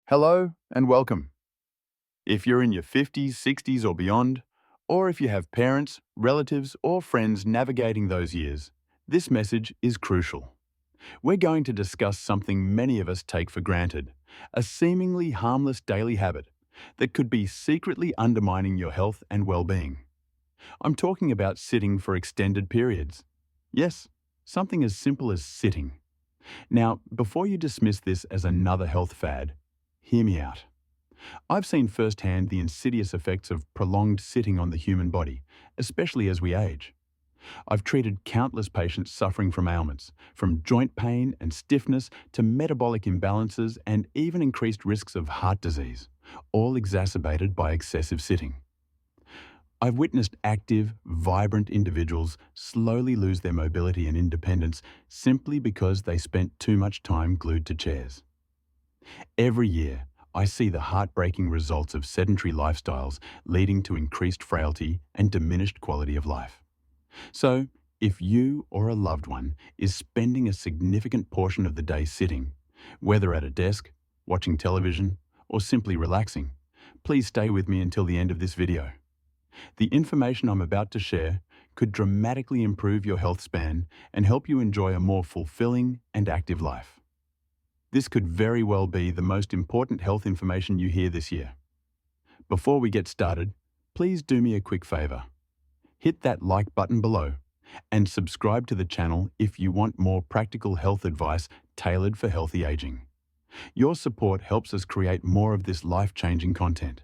Hello and welcome. If you're in your 50s, 60s or beyond, or if you have parents, relatives or friends navigating those years, this message is crucial. We're going to discuss something many of us take for granted, a seemingly harmless daily habit that could be secretly undermining your health and well-being. I'm talking about sitting for extended periods. Yes, something as simple as sitting. Now, before you dismiss this as another health fad, hear me out. I've seen firsthand the insidious effects of prolonged sitting on the human body, especially as we age. I've treated countless patients suffering from ailments, from joint pain and stiffness to metabolic imbalances and even increased risks of heart disease, all exacerbated by excessive sitting. I've witnessed active, vibrant individuals slowly lose their mobility and independence simply because they spent too much time glued to chairs. Every year, I see the heartbreaking results of sedentary lifestyles leading to increased frailty and diminished quality of life. So, if you or a loved one is spending a significant portion of the day sitting, whether at a desk, watching television, or simply relaxing, please stay with me until the end of this video. The information I'm about to share could dramatically improve your health span and help you enjoy a more fulfilling and active life. This could very well be the most important health information you hear this year. Before we get started, please do me a quick favor. Hit that like button below and subscribe to the channel if you want more practical health advice tailored for healthy aging. Your support helps us create more of this life-changing content.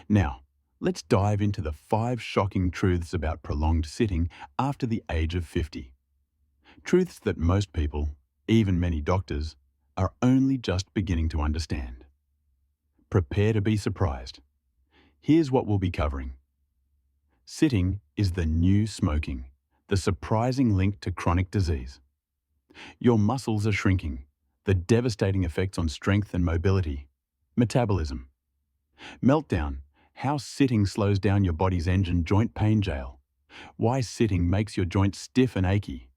Now, let's dive into the 5 shocking truths about prolonged sitting after the age of 50. Truths that most people, even many doctors, are only just beginning to understand. Prepare to be surprised. Here's what we'll be covering. Sitting is the new smoking, the surprising link to chronic disease. Your muscles are shrinking, the devastating effects on strength and mobility. Metabolism. Meltdown, how sitting slows down your body's engine. Joint pain jail. Why sitting makes your joints stiff and achy.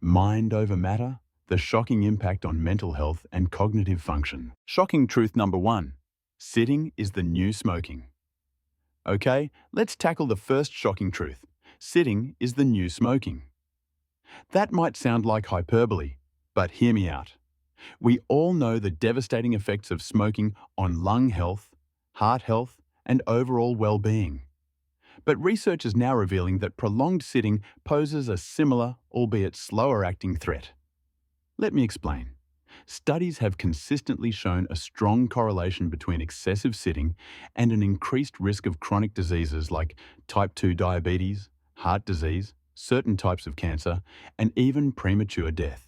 Mind over matter, the shocking impact on mental health and cognitive function. Shocking truth number 1. Sitting is the new smoking. Okay, let's tackle the first shocking truth. Sitting is the new smoking. That might sound like hyperbole, but hear me out. We all know the devastating effects of smoking on lung health, heart health, and overall well-being. But research is now revealing that prolonged sitting poses a similar, albeit slower-acting threat. Let me explain. Studies have consistently shown a strong correlation between excessive sitting and an increased risk of chronic diseases like type 2 diabetes, heart disease, certain types of cancer, and even premature death.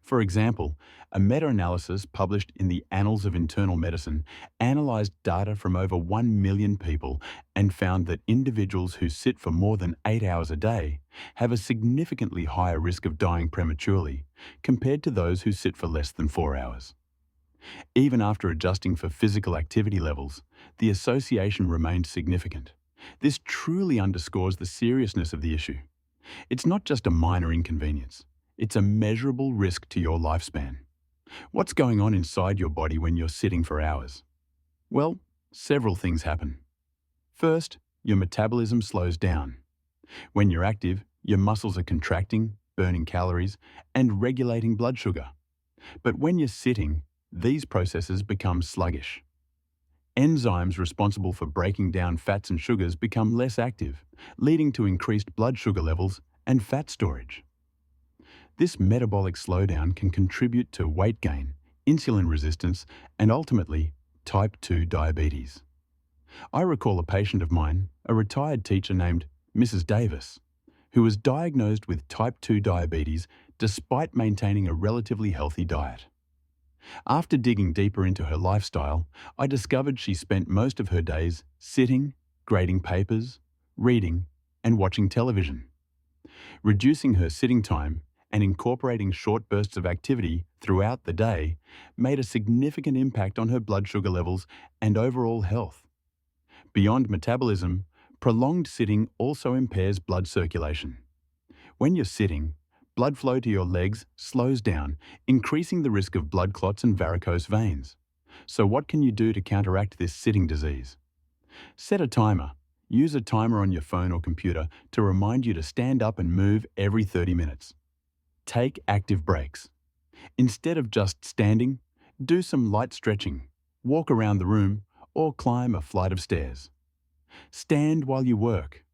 For example, a meta-analysis published in the Annals of Internal Medicine analyzed data from over 1 million people and found that individuals who sit for more than 8 hours a day have a significantly higher risk of dying prematurely compared to those who sit for less than 4 hours. Even after adjusting for physical activity levels, the association remained significant. This truly underscores the seriousness of the issue. It's not just a minor inconvenience. It's a measurable risk to your lifespan. What's going on inside your body when you're sitting for hours? Well, several things happen. First, your metabolism slows down. When you're active, your muscles are contracting, burning calories, and regulating blood sugar. But when you're sitting, these processes become sluggish. Enzymes responsible for breaking down fats and sugars become less active, leading to increased blood sugar levels and fat storage. This metabolic slowdown can contribute to weight gain, insulin resistance, and ultimately, type 2 diabetes. I recall a patient of mine, a retired teacher named Mrs. Davis, who was diagnosed with type 2 diabetes despite maintaining a relatively healthy diet. After digging deeper into her lifestyle, I discovered she spent most of her days sitting, grading papers, reading, and watching television. Reducing her sitting time and incorporating short bursts of activity throughout the day made a significant impact on her blood sugar levels and overall health. Beyond metabolism, prolonged sitting also impairs blood circulation. When you're sitting, blood flow to your legs slows down, increasing the risk of blood clots and varicose veins. So what can you do to counteract this sitting disease? Set a timer. Use a timer on your phone or computer to remind you to stand up and move every 30 minutes. Take active breaks. Instead of just standing, do some light stretching, walk around the room, or climb a flight of stairs. Stand while you work.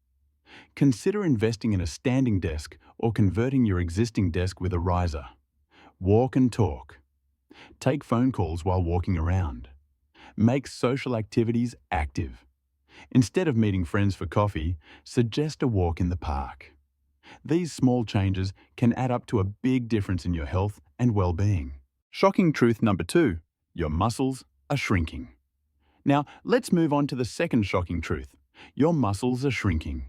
Consider investing in a standing desk or converting your existing desk with a riser. Walk and talk. Take phone calls while walking around. Make social activities active. Instead of meeting friends for coffee, suggest a walk in the park. These small changes can add up to a big difference in your health and well-being. Shocking truth number 2, your muscles are shrinking. Now, let's move on to the second shocking truth. Your muscles are shrinking.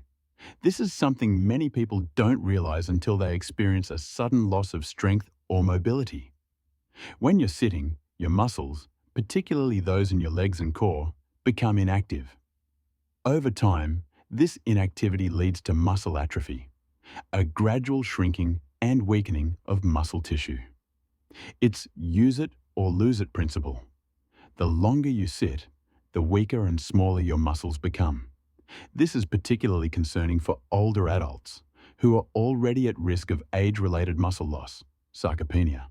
This is something many people don't realize until they experience a sudden loss of strength or mobility. When you're sitting, your muscles, particularly those in your legs and core, become inactive. Over time, this inactivity leads to muscle atrophy, a gradual shrinking and weakening of muscle tissue. It's use it or lose it principle. The longer you sit, the weaker and smaller your muscles become. This is particularly concerning for older adults who are already at risk of age-related muscle loss, sarcopenia.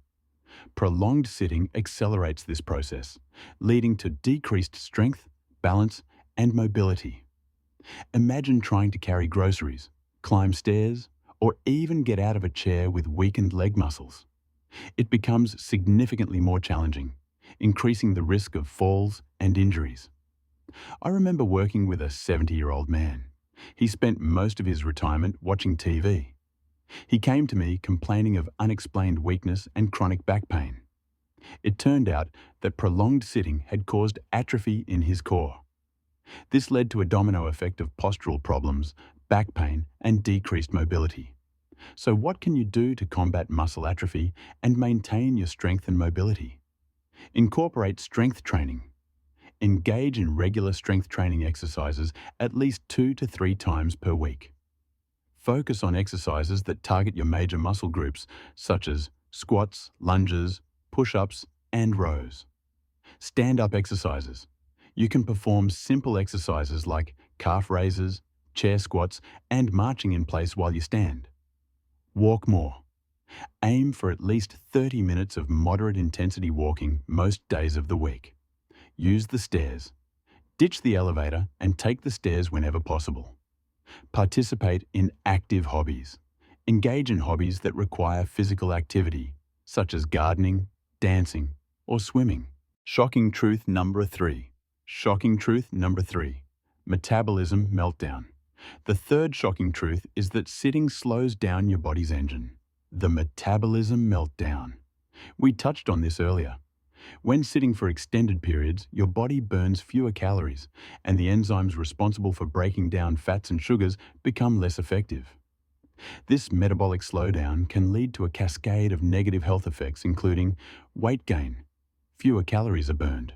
Prolonged sitting accelerates this process, leading to decreased strength, balance, and mobility. Imagine trying to carry groceries, climb stairs, or even get out of a chair with weakened leg muscles. It becomes significantly more challenging, increasing the risk of falls and injuries. I remember working with a 70-year-old man. He spent most of his retirement watching TV. He came to me complaining of unexplained weakness and chronic back pain. It turned out that prolonged sitting had caused atrophy in his core. This led to a domino effect of postural problems, back pain, and decreased mobility. So what can you do to combat muscle atrophy and maintain your strength and mobility? Incorporate strength training. Engage in regular strength training exercises at least 2 to 3 times per week. Focus on exercises that target your major muscle groups, such as squats, lunges, push-ups, and rows. Stand-up exercises. You can perform simple exercises like calf raises, chair squats, and marching in place while you stand. Walk more. Aim for at least 30 minutes of moderate intensity walking most days of the week. Use the stairs. Ditch the elevator and take the stairs whenever possible. Participate in active hobbies. Engage in hobbies that require physical activity, such as gardening, dancing, or swimming. Shocking truth number 3. Shocking truth number 3. Metabolism meltdown. The third shocking truth is that sitting slows down your body's engine. The metabolism meltdown. We touched on this earlier. When sitting for extended periods, your body burns fewer calories, and the enzymes responsible for breaking down fats and sugars become less effective. This metabolic slowdown can lead to a cascade of negative health effects, including weight gain, fewer calories are burned,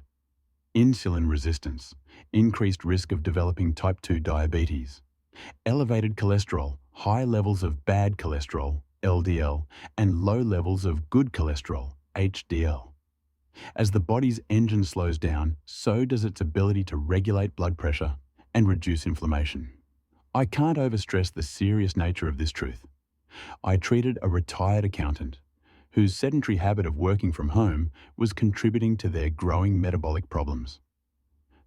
insulin resistance, increased risk of developing type 2 diabetes, elevated cholesterol, high levels of bad cholesterol, LDL, and low levels of good cholesterol, HDL. As the body's engine slows down, so does its ability to regulate blood pressure and reduce inflammation. I can't overstress the serious nature of this truth. I treated a retired accountant whose sedentary habit of working from home was contributing to their growing metabolic problems.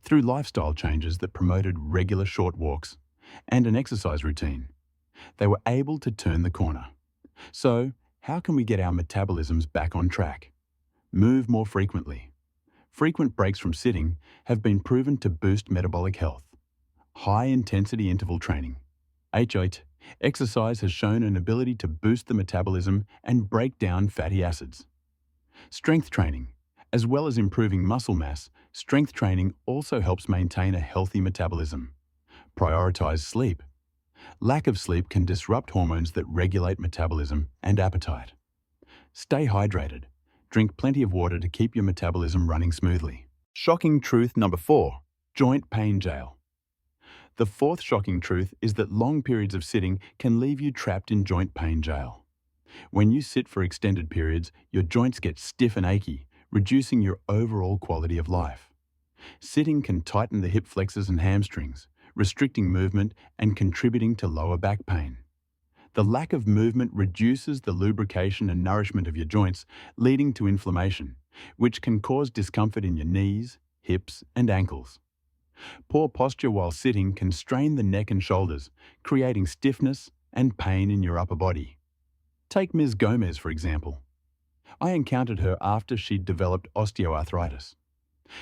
Through lifestyle changes that promoted regular short walks and an exercise routine, they were able to turn the corner. So, how can we get our metabolisms back on track? Move more frequently. Frequent breaks from sitting have been proven to boost metabolic health. High-intensity interval training, HIIT, exercise has shown an ability to boost the metabolism and break down fatty acids. Strength training. As well as improving muscle mass, strength training also helps maintain a healthy metabolism. Prioritize sleep. Lack of sleep can disrupt hormones that regulate metabolism and appetite. Stay hydrated. Drink plenty of water to keep your metabolism running smoothly. Shocking truth number 4. Joint pain jail. The fourth shocking truth is that long periods of sitting can leave you trapped in joint pain jail. When you sit for extended periods, your joints get stiff and achy, reducing your overall quality of life. Sitting can tighten the hip flexors and hamstrings, restricting movement and contributing to lower back pain. The lack of movement reduces the lubrication and nourishment of your joints, leading to inflammation, which can cause discomfort in your knees, hips, and ankles. Poor posture while sitting can strain the neck and shoulders, creating stiffness and pain in your upper body. Take Ms. Gomez, for example. I encountered her after she'd developed osteoarthritis.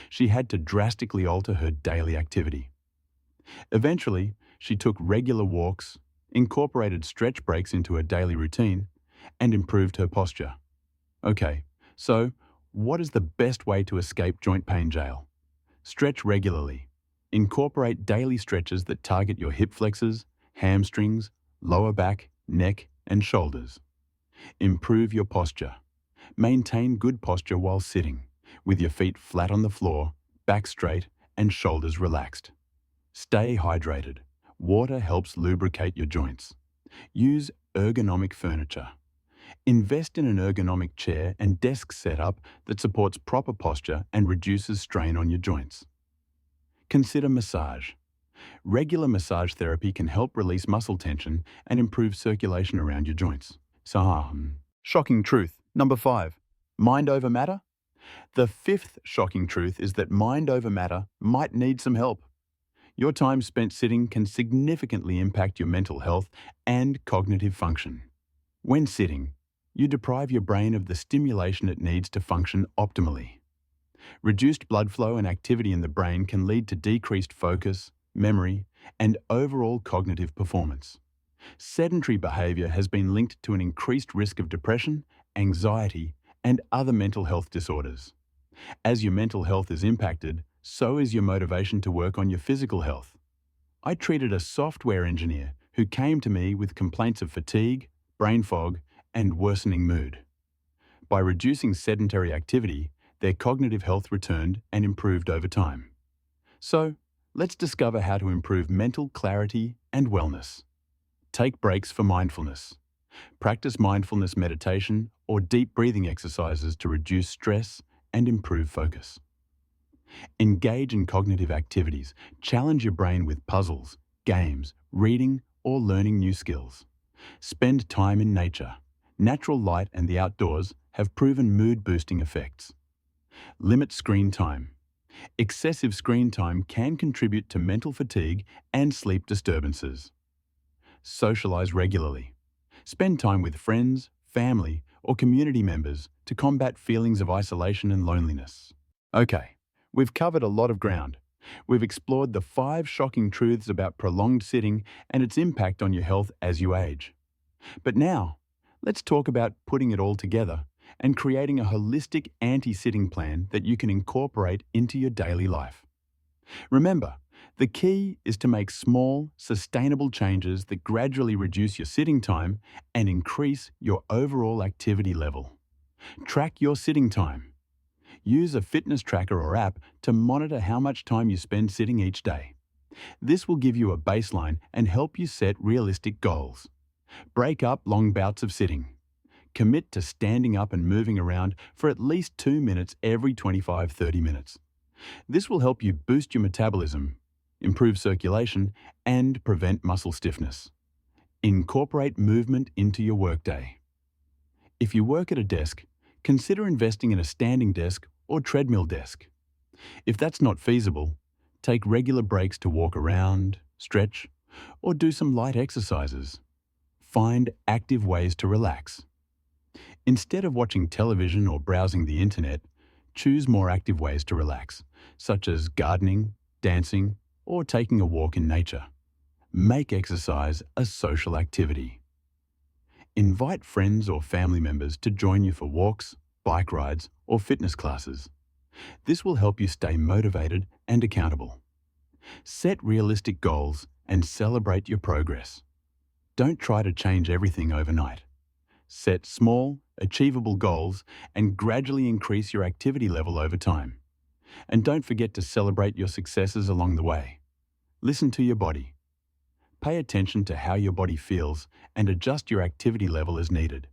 She had to drastically alter her daily activity. Eventually, she took regular walks, incorporated stretch breaks into her daily routine, and improved her posture. Okay, so what is the best way to escape joint pain jail? Stretch regularly. Incorporate daily stretches that target your hip flexors, hamstrings, lower back, neck, and shoulders. Improve your posture. Maintain good posture while sitting, with your feet flat on the floor, back straight, and shoulders relaxed. Stay hydrated. Water helps lubricate your joints. Use ergonomic furniture. Invest in an ergonomic chair and desk setup that supports proper posture and reduces strain on your joints. Consider massage. Regular massage therapy can help release muscle tension and improve circulation around your joints. Shocking truth. Number 5. Mind over matter? The fifth shocking truth is that mind over matter might need some help. Your time spent sitting can significantly impact your mental health and cognitive function. When sitting, you deprive your brain of the stimulation it needs to function optimally. Reduced blood flow and activity in the brain can lead to decreased focus, memory, and overall cognitive performance. Sedentary behavior has been linked to an increased risk of depression, anxiety, and other mental health disorders. As your mental health is impacted, so is your motivation to work on your physical health. I treated a software engineer who came to me with complaints of fatigue, brain fog, and worsening mood. By reducing sedentary activity, their cognitive health returned and improved over time. So, let's discover how to improve mental clarity and wellness. Take breaks for mindfulness. Practice mindfulness meditation or deep breathing exercises to reduce stress and improve focus. Engage in cognitive activities. Challenge your brain with puzzles, games, reading, or learning new skills. Spend time in nature. Natural light and the outdoors have proven mood-boosting effects. Limit screen time. Excessive screen time can contribute to mental fatigue and sleep disturbances. Socialize regularly. Spend time with friends, family, or community members to combat feelings of isolation and loneliness. Okay, we've covered a lot of ground. We've explored the 5 shocking truths about prolonged sitting and its impact on your health as you age. But now, let's talk about putting it all together and creating a holistic anti-sitting plan that you can incorporate into your daily life. Remember, the key is to make small, sustainable changes that gradually reduce your sitting time and increase your overall activity level. Track your sitting time. Use a fitness tracker or app to monitor how much time you spend sitting each day. This will give you a baseline and help you set realistic goals. Break up long bouts of sitting. Commit to standing up and moving around for at least 2 minutes every 25-30 minutes. This will help you boost your metabolism, improve circulation, and prevent muscle stiffness. Incorporate movement into your workday. If you work at a desk, consider investing in a standing desk or treadmill desk. If that's not feasible, take regular breaks to walk around, stretch, or do some light exercises. Find active ways to relax. Instead of watching television or browsing the internet, choose more active ways to relax, such as gardening, dancing, or taking a walk in nature. Make exercise a social activity. Invite friends or family members to join you for walks, bike rides, or fitness classes. This will help you stay motivated and accountable. Set realistic goals and celebrate your progress. Don't try to change everything overnight. Set small, achievable goals and gradually increase your activity level over time. And don't forget to celebrate your successes along the way. Listen to your body. Pay attention to how your body feels and adjust your activity level as needed.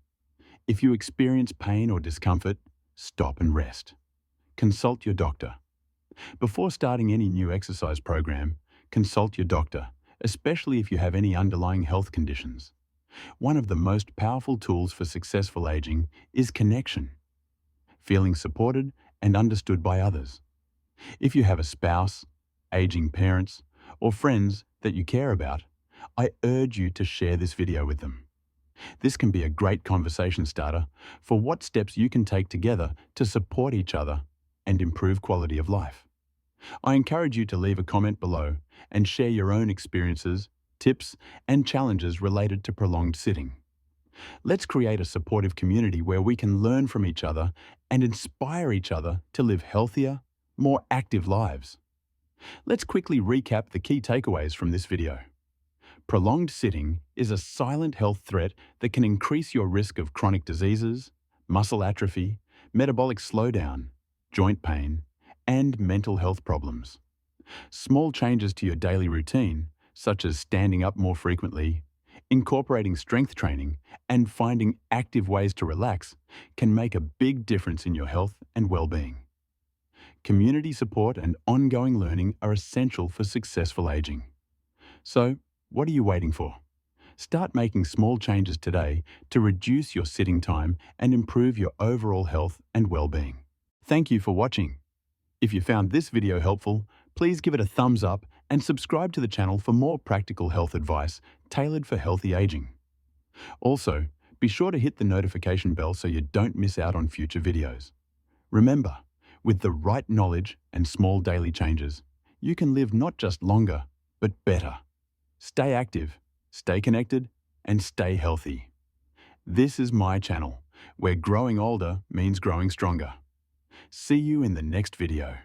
If you experience pain or discomfort, stop and rest. consult your doctor. Before starting any new exercise program, consult your doctor, especially if you have any underlying health conditions. One of the most powerful tools for successful aging is connection, feeling supported and understood by others. If you have a spouse, aging parents, or friends that you care about, I urge you to share this video with them. This can be a great conversation starter for what steps you can take together to support each other and improve quality of life. I encourage you to leave a comment below and share your own experiences, tips, and challenges related to prolonged sitting. Let's create a supportive community where we can learn from each other and inspire each other to live healthier, more active lives. Let's quickly recap the key takeaways from this video. Prolonged sitting is a silent health threat that can increase your risk of chronic diseases, muscle atrophy, metabolic slowdown, joint pain, and mental health problems. Small changes to your daily routine, such as standing up more frequently, incorporating strength training, and finding active ways to relax, can make a big difference in your health and well-being. Community support and ongoing learning are essential for successful aging. So, what are you waiting for? Start making small changes today to reduce your sitting time and improve your overall health and well-being. Thank you for watching. If you found this video helpful, please give it a thumbs up and subscribe to the channel for more practical health advice tailored for healthy aging. Also, be sure to hit the notification bell so you don't miss out on future videos. Remember, with the right knowledge and small daily changes, you can live not just longer, but better. Stay active, stay connected, and stay healthy. This is my channel, where growing older means growing stronger. See you in the next video.